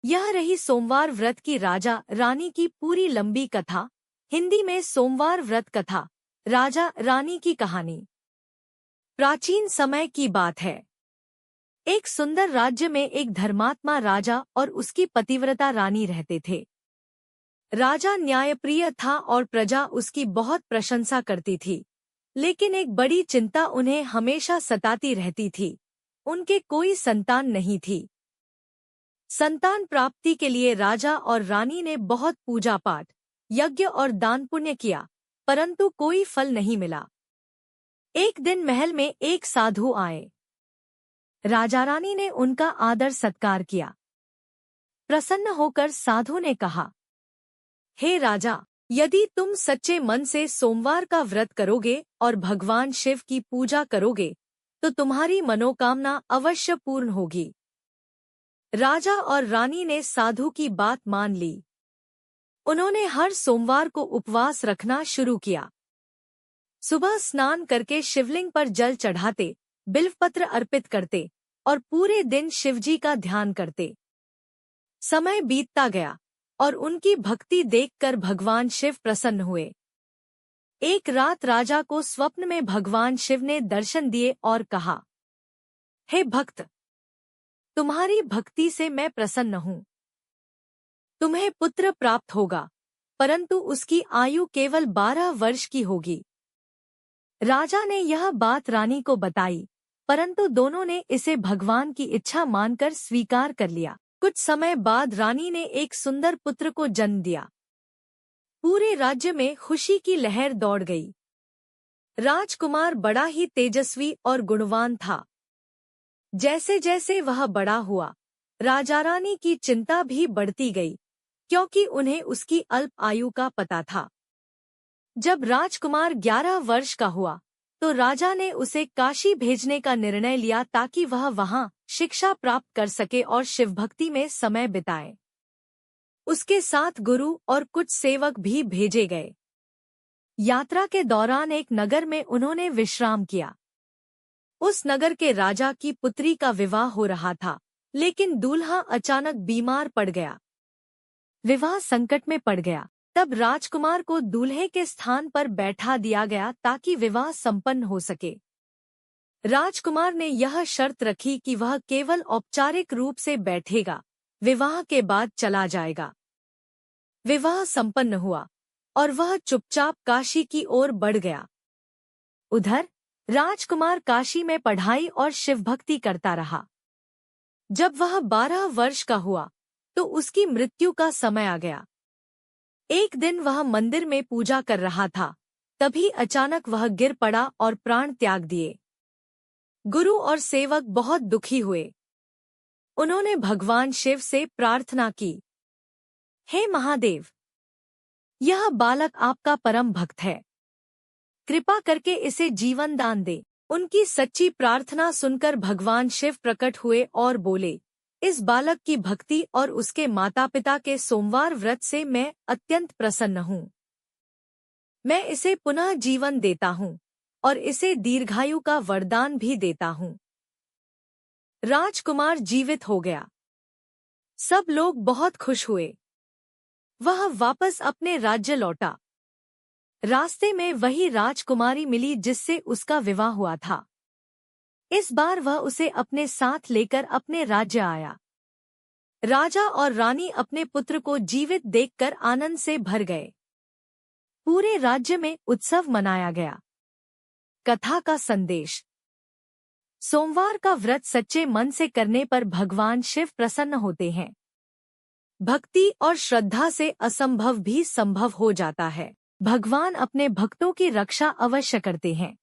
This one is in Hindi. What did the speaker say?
यह रही सोमवार व्रत की राजा रानी की पूरी लंबी कथा। हिंदी में सोमवार व्रत कथा, राजा रानी की कहानी। प्राचीन समय की बात है। एक सुंदर राज्य में एक धर्मात्मा राजा और उसकी पतिव्रता रानी रहते थे। राजा न्यायप्रिय था और प्रजा उसकी बहुत प्रशंसा करती थी, लेकिन एक बड़ी चिंता उन्हें हमेशा सताती रहती थी। उनके कोई संतान नहीं थी। संतान प्राप्ति के लिए राजा और रानी ने बहुत पूजा पाठ, यज्ञ और दान पुण्य किया, परंतु कोई फल नहीं मिला। एक दिन महल में एक साधु आए। राजा रानी ने उनका आदर सत्कार किया। प्रसन्न होकर साधु ने कहा, हे राजा, यदि तुम सच्चे मन से सोमवार का व्रत करोगे और भगवान शिव की पूजा करोगे तो तुम्हारी मनोकामना अवश्य पूर्ण होगी। राजा और रानी ने साधु की बात मान ली। उन्होंने हर सोमवार को उपवास रखना शुरू किया। सुबह स्नान करके शिवलिंग पर जल चढ़ाते, बिल्वपत्र अर्पित करते और पूरे दिन शिवजी का ध्यान करते। समय बीतता गया और उनकी भक्ति देखकर भगवान शिव प्रसन्न हुए। एक रात राजा को स्वप्न में भगवान शिव ने दर्शन दिए और कहा, हे भक्त, तुम्हारी भक्ति से मैं प्रसन्न हूँ। तुम्हें पुत्र प्राप्त होगा, परंतु उसकी आयु केवल 12 वर्ष की होगी। राजा ने यह बात रानी को बताई, परंतु दोनों ने इसे भगवान की इच्छा मानकर स्वीकार कर लिया। कुछ समय बाद रानी ने एक सुंदर पुत्र को जन्म दिया। पूरे राज्य में खुशी की लहर दौड़ गई। राजकुमार बड़ा ही तेजस्वी और गुणवान था। जैसे जैसे वह बड़ा हुआ, राजा रानी की चिंता भी बढ़ती गई, क्योंकि उन्हें उसकी अल्प आयु का पता था। जब राजकुमार 11 वर्ष का हुआ, तो राजा ने उसे काशी भेजने का निर्णय लिया ताकि वह वहां शिक्षा प्राप्त कर सके और शिवभक्ति में समय बिताए। उसके साथ गुरु और कुछ सेवक भी भेजे गए। यात्रा के दौरान एक नगर में उन्होंने विश्राम किया। उस नगर के राजा की पुत्री का विवाह हो रहा था, लेकिन दूल्हा अचानक बीमार पड़ गया। विवाह संकट में पड़ गया। तब राजकुमार को दूल्हे के स्थान पर बैठा दिया गया ताकि विवाह संपन्न हो सके। राजकुमार ने यह शर्त रखी कि वह केवल औपचारिक रूप से बैठेगा, विवाह के बाद चला जाएगा। विवाह संपन्न हुआ और वह चुपचाप काशी की ओर बढ़ गया। उधर राजकुमार काशी में पढ़ाई और शिवभक्ति करता रहा। जब वह 12 वर्ष का हुआ तो उसकी मृत्यु का समय आ गया। एक दिन वह मंदिर में पूजा कर रहा था, तभी अचानक वह गिर पड़ा और प्राण त्याग दिए। गुरु और सेवक बहुत दुखी हुए। उन्होंने भगवान शिव से प्रार्थना की, हे महादेव, यह बालक आपका परम भक्त है, कृपा करके इसे जीवन दान दे। उनकी सच्ची प्रार्थना सुनकर भगवान शिव प्रकट हुए और बोले, इस बालक की भक्ति और उसके माता पिता के सोमवार व्रत से मैं अत्यंत प्रसन्न हूँ। मैं इसे पुनः जीवन देता हूँ और इसे दीर्घायु का वरदान भी देता हूँ। राजकुमार जीवित हो गया। सब लोग बहुत खुश हुए। वह वापस अपने राज्य लौटा। रास्ते में वही राजकुमारी मिली जिससे उसका विवाह हुआ था। इस बार वह उसे अपने साथ लेकर अपने राज्य आया। राजा और रानी अपने पुत्र को जीवित देखकर आनंद से भर गए। पूरे राज्य में उत्सव मनाया गया। कथा का संदेश। सोमवार का व्रत सच्चे मन से करने पर भगवान शिव प्रसन्न होते हैं। भक्ति और श्रद्धा से असंभव भी संभव हो जाता है। भगवान अपने भक्तों की रक्षा अवश्य करते हैं।